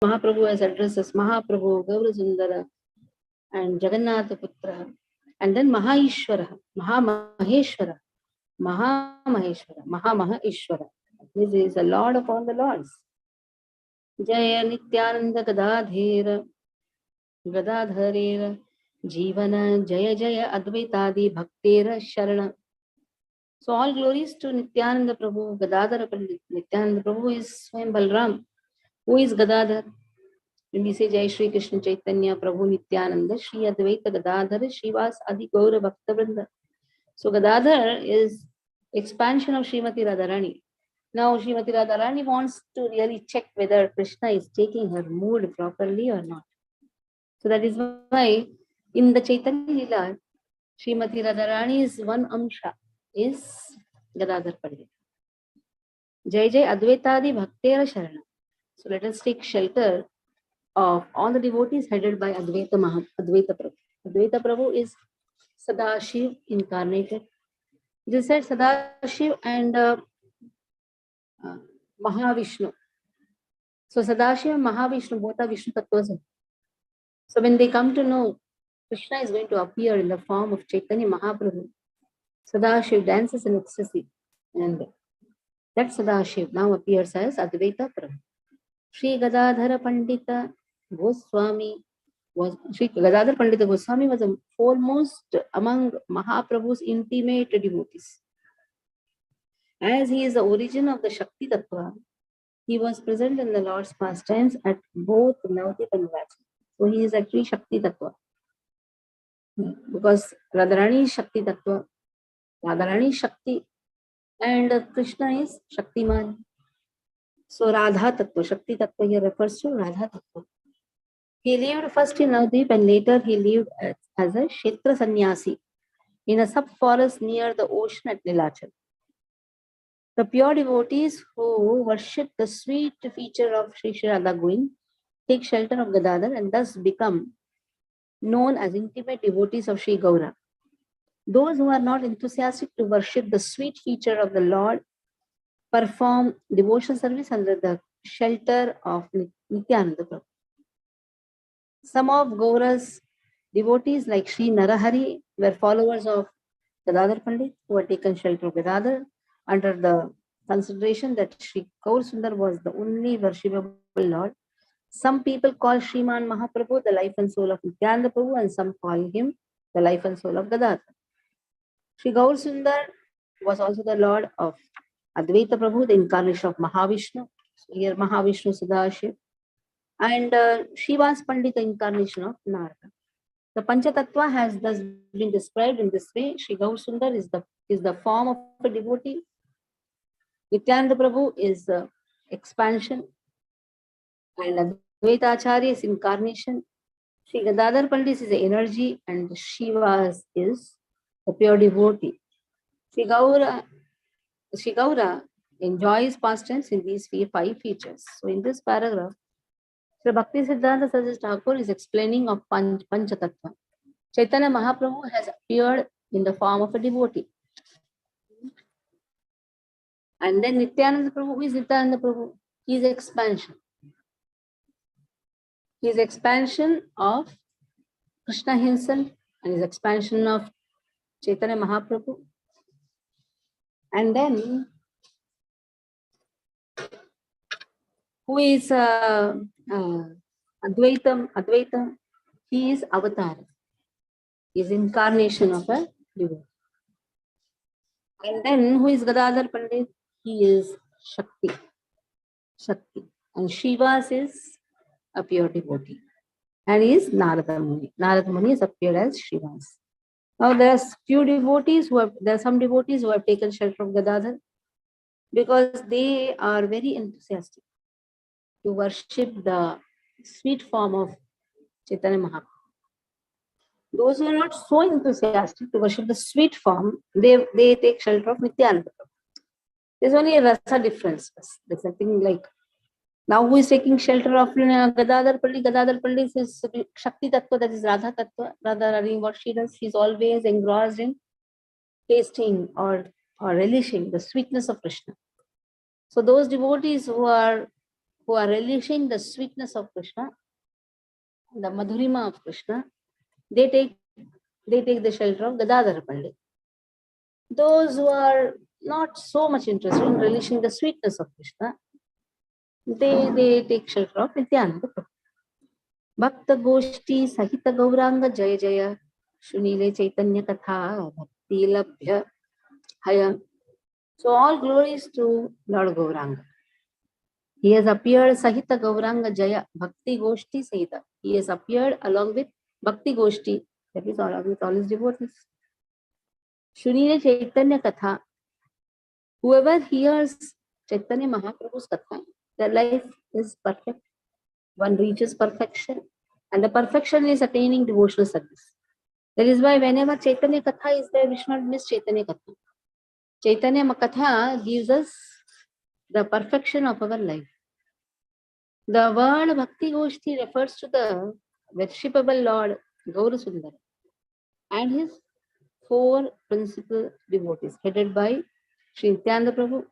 Mahaprabhu has addressed as Mahaprabhu, Gaura Sundara, and Jagannath Putra, and then Mahaishwara, Mahamaheshwara, Mahamaheshwara, Mahamaheshwara. This is the Lord of all the Lords. Jaya Nityananda Gadadhera, Gadadharera, Jivana, Jaya Jaya Advaitadi Bhaktera Sharana. So all glories to Nityananda Prabhu, Gadadhara Pandit. Nityananda Prabhu is Swayam Balram. Who is Gadadhar? When we say Jai Shri Krishna Chaitanya Prabhu Nityananda, Shri Advaita Gadadhar, Srivas Adi Gaura Bhakta Vrinda. So Gadadhar is expansion of Srimati Radharani. Now Srimati Radharani wants to really check whether Krishna is taking her mood properly or not. So that is why in the Chaitanya Lila, Srimati Radharani's one amsha is Gadadhar Pandit. Jai Jai Advaitadi Bhaktera Sharana. So let us take shelter of all the devotees headed by Advaita Prabhu. Advaita Prabhu is Sadashiv incarnated. It is said Sadashiv and Mahavishnu. So Sadashiv and Mahavishnu both are Vishnu Tattvas. So when they come to know Krishna is going to appear in the form of Chaitanya Mahaprabhu, Sadashiv dances in ecstasy, and that Sadashiv now appears as Advaita Prabhu. Sri Gadadhara Pandita Goswami Sri Gadadhar Pandita Goswami was the foremost among Mahaprabhu's intimate devotees. As he is the origin of the Shakti Tattva, he was present in the Lord's pastimes at both Navadip and Vacham. So he is actually Shakti Tattva. Because Radharani is Shakti Tattva, Radharani is Shakti, and Krishna is Shaktiman. So Radha Tattva, Shakti Tattva here refers to Radha Tattva. He lived first in Navadip and later he lived as a Kshetra Sannyasi in a sub-forest near the ocean at Nilachal. The pure devotees who worship the sweet feature of Sri Sri Radha Govind take shelter of Gadadhar and thus become known as intimate devotees of Sri Gaura. Those who are not enthusiastic to worship the sweet feature of the Lord perform devotional service under the shelter of Nityananda Prabhu. Some of Gaura's devotees like Sri Narahari were followers of Gadadhar Pandit who had taken shelter of Gadadhar under the consideration that Sri Gaur Sundar was the only worshipable Lord. Some people call Sriman Mahaprabhu the life and soul of Nityananda Prabhu and some call him the life and soul of Gadadhar. Sri Gaur Sundar was also the Lord of Advaita Prabhu, the incarnation of Mahavishnu. So here Mahavishnu Sadashiv. And Srivas Pandit, the incarnation of Narada. The Panchatattva has thus been described in this way. Sri Gaur Sundar is the form of a devotee. Nityananda Prabhu is expansion. And Advaita Acharya is incarnation. Sri Gadadhar Pandit is the energy and Shivas is the pure devotee. Sri Gaura enjoys pastimes in these 5 features. So in this paragraph, Sri Bhakti Siddhanta Saraswati Thakur is explaining of Panchatattva. Chaitanya Mahaprabhu has appeared in the form of a devotee. And then Nityananda Prabhu, who is Nityananda Prabhu? He is expansion. He is expansion of Krishna himself and his expansion of Chaitanya Mahaprabhu. And then, who is Advaita? He is Avatar. He is incarnation of a devotee. And then, who is Gadadhar Pandit? He is Shakti. And Shivas is a pure devotee. And he is Narada Muni. Narada Muni has appeared as Shivas. Now there are some devotees who have taken shelter of Gadadhar because they are very enthusiastic to worship the sweet form of Chaitanya Mahaprabhu. Those who are not so enthusiastic to worship the sweet form, they take shelter of Nityananda Prabhu. There's only a rasa difference. There's something like, now who is taking shelter of Gadadhar Pandit? Gadadhar Pandit is Shakti Tattva, that is Radha Tattva. Radharani, what she does, she's always engrossed in tasting or relishing the sweetness of Krishna. So those devotees who are who are relishing the sweetness of Krishna, the madhurima of Krishna, they take the shelter of Gadadhara Pandit. Those who are not so much interested in relishing the sweetness of Krishna, they take shelter of Nityananda Prabhu. Bhakta Goshti Sahita Gauranga Jaya Jaya Shunile Chaitanya Katha Bhakti Labhya Haya. So all glories to Lord Gauranga. He has appeared Sahita Gauranga Jaya Bhakti Goshti Sahita. He has appeared along with Bhakti Goshti, that is all with all his devotees. Shunile Chaitanya Katha. Whoever hears Chaitanya Mahaprabhu's Katha, their life is perfect. One reaches perfection, and the perfection is attaining devotional service. That is why whenever Chaitanya Katha is there, we should not miss Chaitanya Katha. Chaitanya Katha gives us the perfection of our life. The word Bhakti Goshti refers to the worshipable Lord Gaura Sundar and his 4 principal devotees, headed by Sri Nityananda Prabhu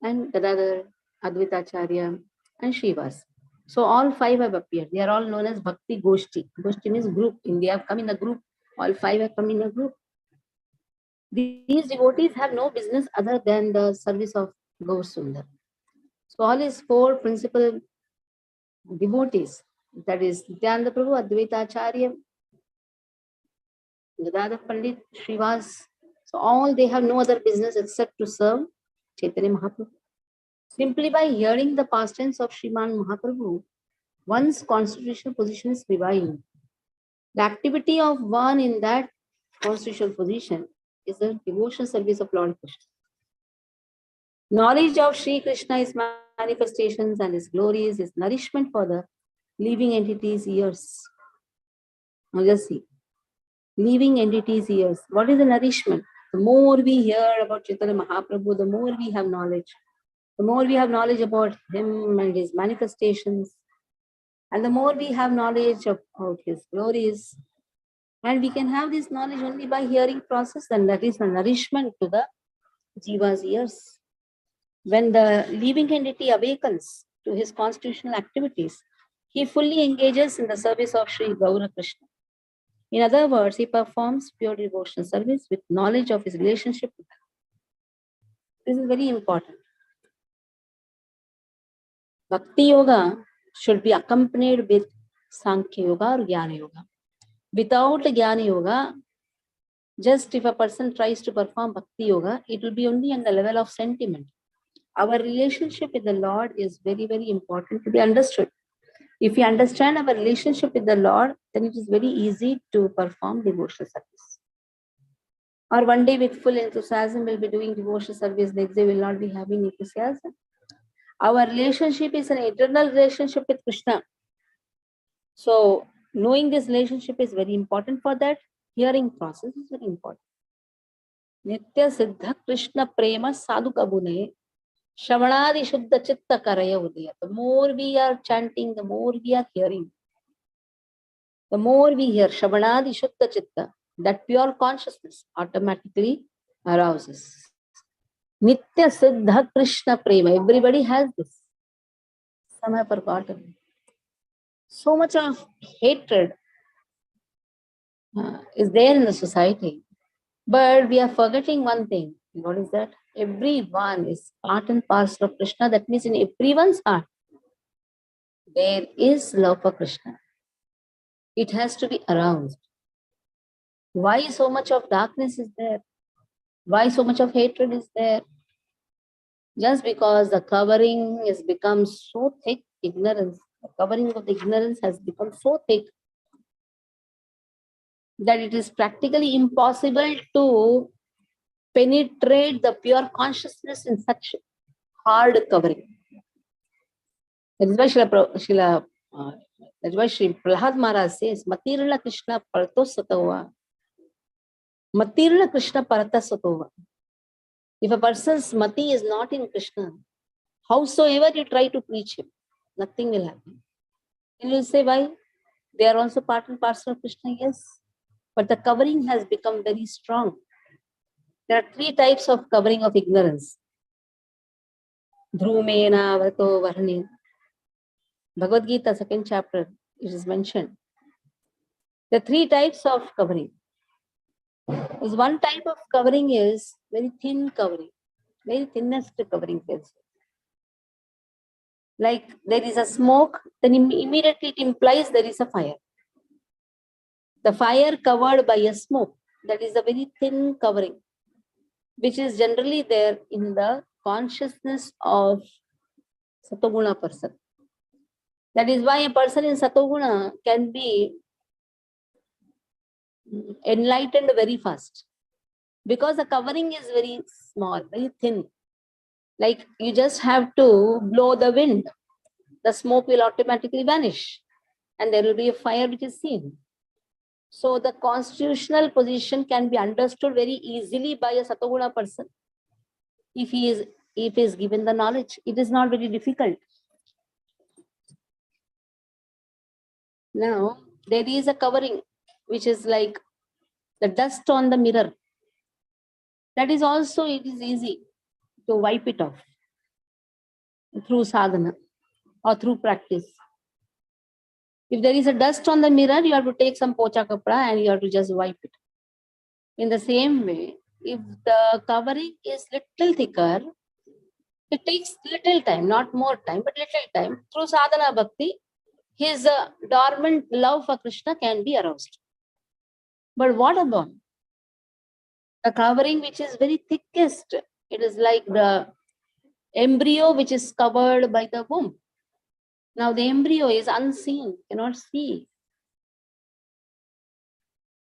and Gadadhar, Advaita Acharya, and Srivas. So all 5 have appeared. They are all known as Bhakti Goshti. Goshti means group. They have come in a group. All 5 have come in a group. These devotees have no business other than the service of Gaur Sundar. So all his 4 principal devotees, that is Nityananda Prabhu, Advaita Acharya, Gadadhar Pandit, Srivas. So all they have no other business except to serve Chaitanya Mahaprabhu. Simply by hearing the pastimes of Sriman Mahaprabhu, one's constitutional position is revived. The activity of one in that constitutional position is the devotional service of Lord Krishna. Knowledge of Sri Krishna, his manifestations and his glories is nourishment for the living entities' ears. Now just see. Living entities' ears. What is the nourishment? The more we hear about Chaitanya Mahaprabhu, the more we have knowledge. The more we have knowledge about him and his manifestations, and the more we have knowledge about his glories, and we can have this knowledge only by hearing process, and that is a nourishment to the jiva's ears. When the living entity awakens to his constitutional activities, he fully engages in the service of Sri Gaura Krishna. In other words, he performs pure devotional service with knowledge of his relationship with him. This is very important. Bhakti Yoga should be accompanied with Sankhya Yoga or Jnana Yoga. Without Jnana Yoga, just if a person tries to perform Bhakti Yoga, it will be only on the level of sentiment. Our relationship with the Lord is very, very important to be understood. If we understand our relationship with the Lord, then it is very easy to perform devotional service. Or one day with full enthusiasm we'll be doing devotional service, next day we'll not be having enthusiasm. Our relationship is an eternal relationship with Krishna. So knowing this relationship is very important. For that, hearing process is very important. Nitya Siddha Krishna Prema Sadhu Kabune Shravanadi Shuddha Chitta Karaya Udaya. The more we are chanting, the more we are hearing. The more we hear Shravanadi Shuddha Chitta, that pure consciousness automatically arouses. Nitya Siddha Krishna Prema. Everybody has this. Some have forgotten. So much of hatred is there in the society. But we are forgetting one thing. What is that? Everyone is part and parcel of Krishna. That means in everyone's heart, there is love for Krishna. It has to be aroused. Why so much of darkness is there? Why so much of hatred is there? Just because the covering has become so thick, ignorance, the covering of the ignorance has become so thick that it is practically impossible to penetrate the pure consciousness in such hard covering. That is why that's why Sri Prahlad Maharaj says, Matirna Krishna Paratosatova. Matirna Krishna Paratasatova. If a person's mati is not in Krishna, howsoever you try to preach him, nothing will happen. And you will say, why? They are also part and parcel of Krishna, yes. But the covering has become very strong. There are 3 types of covering of ignorance. Dhrumena vato varne. Bhagavad Gita, second chapter, it is mentioned. The three types of covering. Is one type of covering is very thin covering, very thinnest covering. Like there is a smoke, then immediately it implies there is a fire. The fire covered by a smoke, that is a very thin covering, which is generally there in the consciousness of Satoguna person. That is why a person in Satoguna can be enlightened very fast, because the covering is very small, very thin. Like you just have to blow the wind, the smoke will automatically vanish and there will be a fire which is seen. So the constitutional position can be understood very easily by a Satoguna person if he is given the knowledge. It is not very difficult. Now there is a covering which is like the dust on the mirror. That is also, it is easy to wipe it off through sadhana or through practice. If there is a dust on the mirror, you have to take some pocha kapda and you have to just wipe it. In the same way, if the covering is little thicker, it takes little time, not more time, but little time. Through sadhana bhakti, his dormant love for Krishna can be aroused. But what about the covering which is very thickest? It is like the embryo which is covered by the womb. Now the embryo is unseen, cannot see.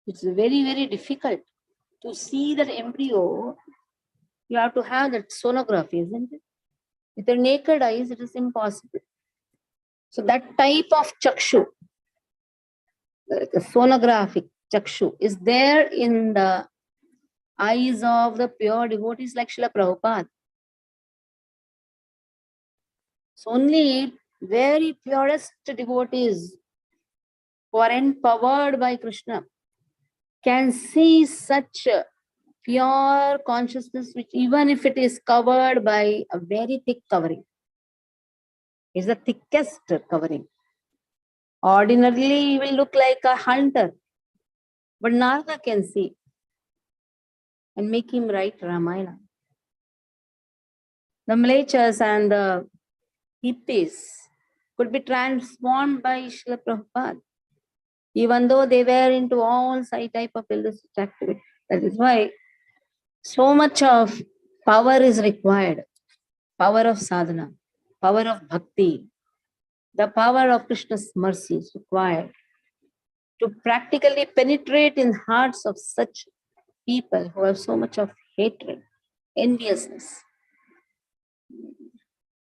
It's very, very difficult to see that embryo. You have to have that sonography, isn't it? With your naked eyes, it is impossible. So that type of chakshu, the sonographic chakshu, is there in the eyes of the pure devotees like Srila Prabhupada. So only very purest devotees who are empowered by Krishna can see such pure consciousness, which even if it is covered by a very thick covering, is the thickest covering. Ordinarily, he will look like a hunter, but Narada can see and make him write Ramayana. The Mlechas and the hippies could be transformed by Srila Prabhupada, even though they were into all type of illicit activity. That is why so much of power is required. Power of sadhana, power of bhakti, the power of Krishna's mercy is required to practically penetrate in hearts of such people who have so much of hatred, enviousness,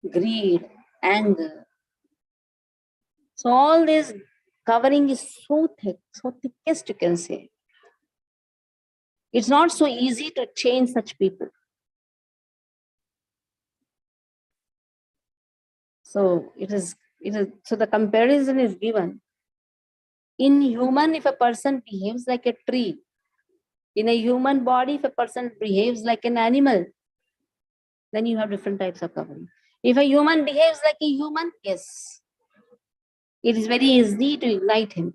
greed, anger. So all this covering is so thick, so thickest you can say. It's not so easy to change such people. So so the comparison is given. In human, if a person behaves like a tree, in a human body, if a person behaves like an animal, then you have different types of covering. If a human behaves like a human, yes, it is very easy to ignite him.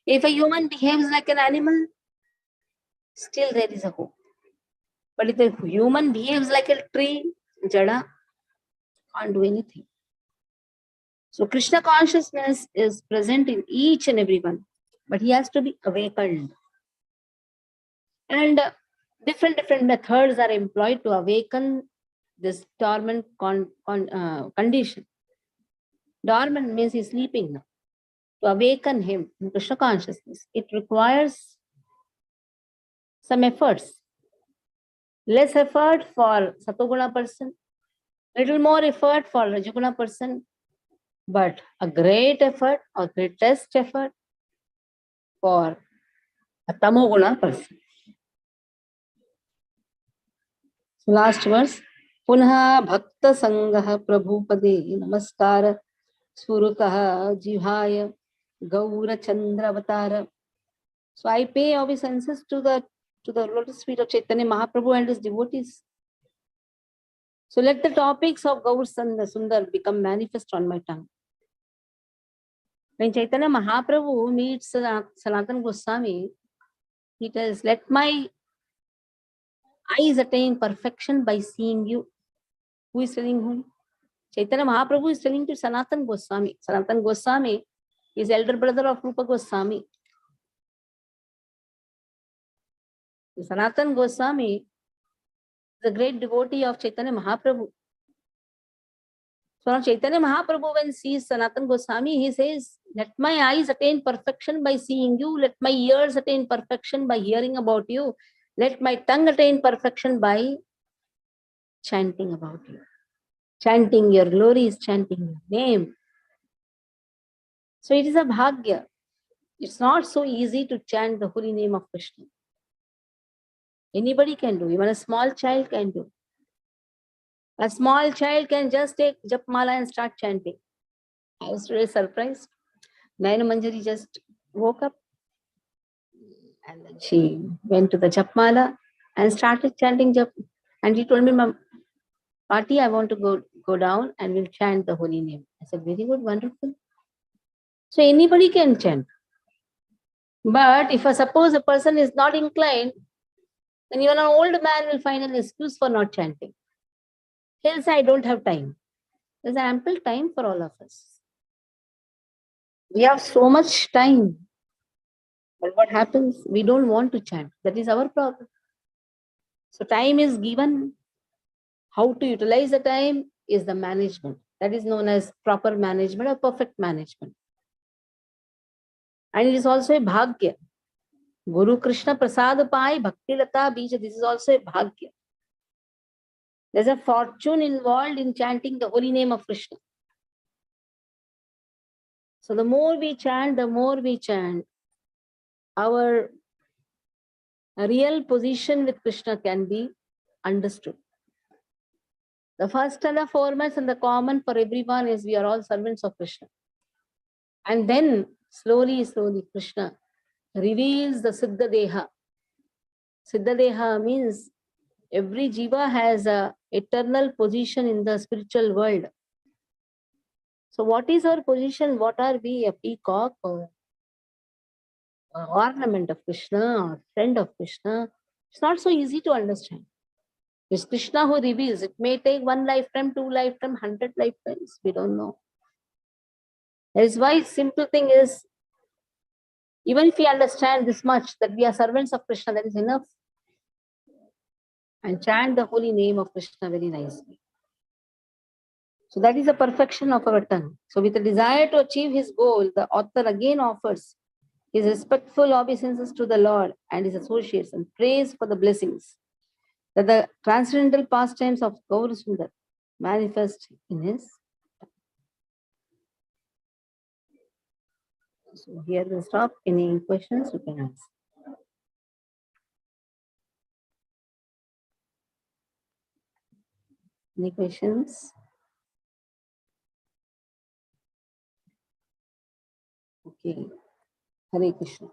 If a human behaves like an animal, still there is a hope. But if a human behaves like a tree, jada, can't do anything. So Krishna consciousness is present in each and every one, but he has to be awakened. And different methods are employed to awaken this dormant condition. Dormant means he's sleeping now. To awaken him in Krishna consciousness, it requires some efforts. Less effort for Satoguna person, little more effort for Rajaguna person, but a great effort or greatest effort for a Tamoguna person. So last verse. Punha bhakta sangha prabhupade namaskara surukah jivhaya gaura chandra avatara. So I pay obeisances to the lotus feet of Chaitanya Mahaprabhu and his devotees. So let the topics of Gaur Sundar become manifest on my tongue. When Chaitanya Mahaprabhu meets Sanatana Goswami, he tells, let my eyes attain perfection by seeing you. Who is telling whom? Chaitanya Mahaprabhu is telling to Sanatana Goswami. Sanatana Goswami is elder brother of Rupa Goswami. Sanatana Goswami is a great devotee of Chaitanya Mahaprabhu. So now Chaitanya Mahaprabhu, when sees Sanatana Goswami, he says, let my eyes attain perfection by seeing you. Let my ears attain perfection by hearing about you. Let my tongue attain perfection by chanting about you. Chanting your glories, chanting your name. So it is a bhagya. It's not so easy to chant the holy name of Krishna. Anybody can do, even a small child can do. A small child can just take japmala and start chanting. I was really surprised. Naina Manjari just woke up and then she went to the japmala and started chanting jap. And she told me, Mom, Party, I want to go down and we'll chant the holy name. I said, very good, wonderful. So anybody can chant. But if suppose a person is not inclined, then even an old man will find an excuse for not chanting. He'll say, I don't have time. There's ample time for all of us. We have so much time. But what happens? We don't want to chant. That is our problem. So time is given. How to utilize the time is the management. That is known as proper management or perfect management. And it is also a bhagya. Guru Krishna Prasad Pai Bhakti Lata Bija. This is also a bhagya. There's a fortune involved in chanting the holy name of Krishna. So the more we chant, our real position with Krishna can be understood. The first and the foremost and the common for everyone is we are all servants of Krishna. And then slowly, Krishna reveals the Siddha Deha. Siddha Deha means every jiva has a eternal position in the spiritual world. So what is our position? What are we? A peacock or an ornament of Krishna or friend of Krishna? It's not so easy to understand. It's Krishna who reveals. It may take 1 lifetime, 2 lifetime, 100 lifetimes. We don't know. That is why simple thing is, even if we understand this much, that we are servants of Krishna, that is enough. And chant the holy name of Krishna very nicely. So that is the perfection of our tongue. So with the desire to achieve his goal, the author again offers his respectful obeisances to the Lord and his associates and prays for the blessings that the transcendental pastimes of Gaur Sundar manifest in his. So here we'll stop. Any questions you can ask. Any questions? Okay. Hare Krishna.